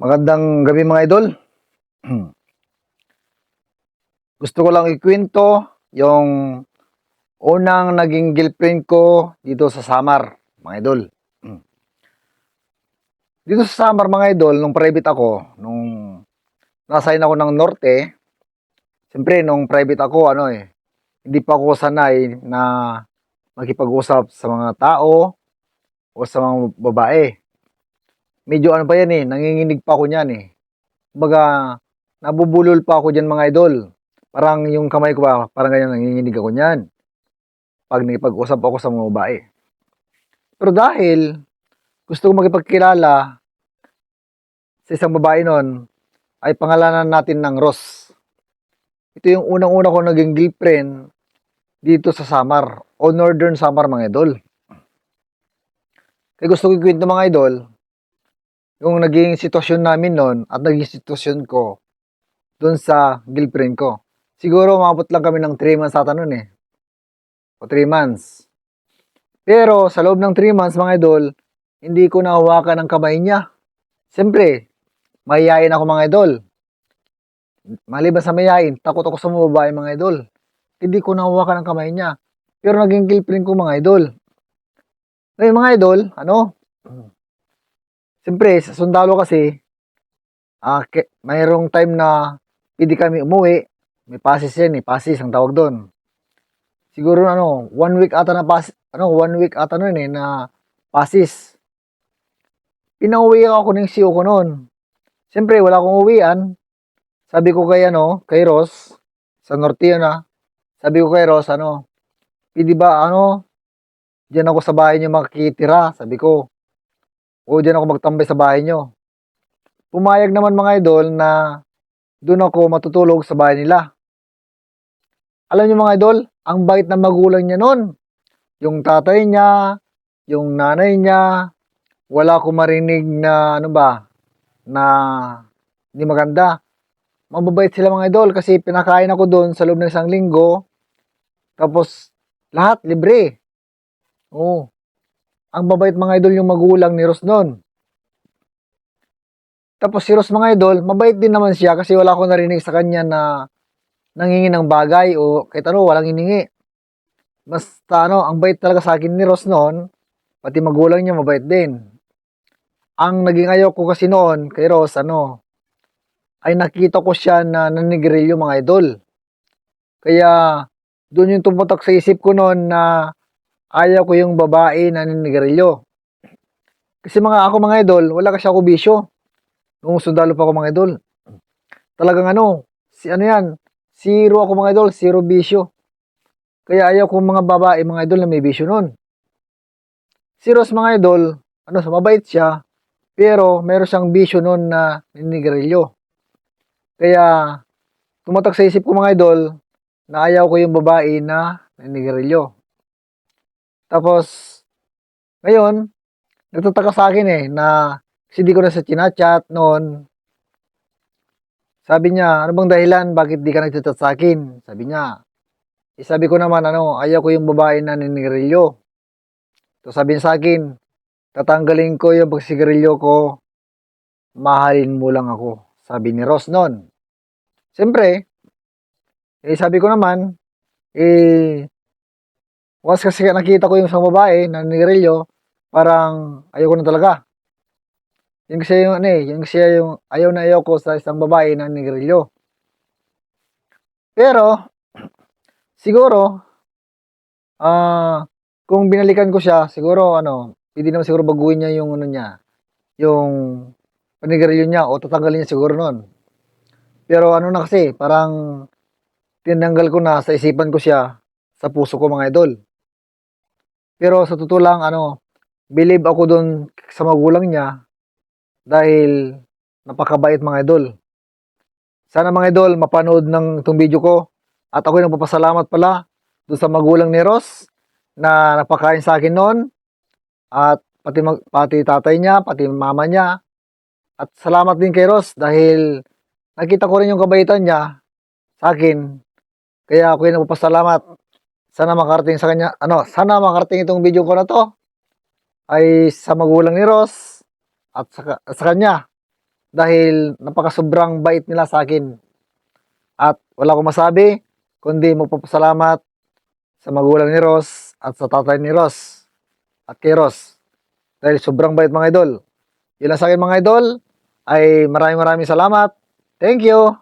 Magandang gabi mga idol. Gusto ko lang ikwento yung unang naging girlfriend ko dito sa Samar, mga idol. Dito sa Samar, mga idol, nung private ako, nung nasign ako ng Norte, siyempre nung private ako, hindi pa ako sanay na makipag-usap sa mga tao o sa mga babae. Medyo ano pa yan nanginginig pa ako niyan Kumbaga, nabubulol pa ako dyan mga idol. Parang yung kamay ko ba, parang ganyan nanginginig ako niyan pag nakipag-usap ako sa mga babae. Pero dahil gusto ko makipagkilala sa isang babae noon, ay pangalanan natin ng Ross. Ito yung unang-una ko naging girlfriend dito sa Samar o Northern Samar mga idol. Kaya gusto ko ikwento mga idol, yung naging sitwasyon namin noon at naging sitwasyon ko doon sa girlfriend ko. Siguro umabot lang kami ng 3 months ata noon O 3 months. Pero sa loob ng 3 months mga idol, hindi ko nahawakan ang kamay niya. Siyempre, mahihayin ako mga idol. Maliban sa mahihayin, takot ako sa mga babae mga idol. Hindi ko nahawakan ang kamay niya. Pero naging girlfriend ko mga idol. Ngayon mga idol, siyempre sa sundalo kasi, mayroong time na pwede kami umuwi. May passes yan passes ang tawag doon. Siguro 1 week ata na pass, 1 week ata noon na passes. Pinauwi ako ng CU ko noon. Siyempre wala akong uwian. Sabi ko kay Ross, sa Norte sabi ko kay Ross, pwede ba, diyan ako sa bahay niyo makikitira, sabi ko. O diyan ako magtambay sa bahay niyo. Pumayag naman mga idol na doon ako matutulog sa bahay nila. Alam niyo mga idol, ang bait ng magulang niya noon. Yung tatay niya, yung nanay niya, wala akong marinig na, na hindi maganda. Mababait sila mga idol kasi pinakain ako doon sa loob ng 1 linggo. Tapos, lahat libre. Oo. Ang babait mga idol yung magulang ni Ross noon. Tapos si Ross mga idol, mabait din naman siya kasi wala akong narinig sa kanya na nanghingi ng bagay o kahit walang hiningi. Basta ang bait talaga sa akin ni Ross noon, pati magulang niya mabait din. Ang naging ayaw ko kasi noon kay Ross, ay nakita ko siya na naninigarilyo mga idol. Kaya, doon yung tumutok sa isip ko noon na ayaw ko yung babae na naninigarilyo. Kasi ako mga idol, wala kasi ako bisyo. Nung sundalo pa ako mga idol. Talagang zero ako mga idol, zero bisyo. Kaya ayaw ko mga babae mga idol na may bisyo noon. Si Ross mga idol, mabait siya, pero meron siyang bisyo noon na naninigarilyo. Kaya, tumatak sa isip ko mga idol, na ayaw ko yung babae na naninigarilyo. Tapos, ngayon, nagtataka sa akin na kasi di ko na sa chinachat noon. Sabi niya, ano bang dahilan, bakit di ka nagchat sa akin? Sabi niya, sabi ko naman, ayaw ko yung babae na naninigarilyo. So sabi niya sa akin, tatanggalin ko yung pagsigarilyo ko, mahalin mo lang ako. Sabi ni Ross noon. Siyempre, sabi ko naman, once kasi nakita ko yung isang babae na naninigarilyo, parang ayaw ko na talaga. Yung kasi yung ayaw na ayaw ko sa isang babae na naninigarilyo. Pero, siguro, kung binalikan ko siya, siguro, pwede naman siguro baguhin niya yung yung panigarilyo niya o tatanggalin niya siguro noon. Pero na kasi, parang tinanggal ko na sa isipan ko siya, sa puso ko mga idol. Pero sa totoo lang, believe ako doon sa magulang niya dahil napakabait mga idol. Sana mga idol, mapanood ng itong video ko at ako'y nagpapasalamat pala doon sa magulang ni Ross na napakain sa akin noon at pati tatay niya, pati mama niya. At salamat din kay Ross dahil nakita ko rin yung kabaitan niya sa akin. Kaya ako'y nagpapasalamat. Sana makarating sa kanya, sana makarating itong video ko na to ay sa magulang ni Ross at sa kanya. dahil napakasobrang bait nila sa akin. At wala akong masabi, kundi magpapasalamat sa magulang ni Ross at sa tatay ni Ross at kay Ross. Dahil sobrang bait mga idol. Yun lang sa akin mga idol, ay maraming salamat. Thank you!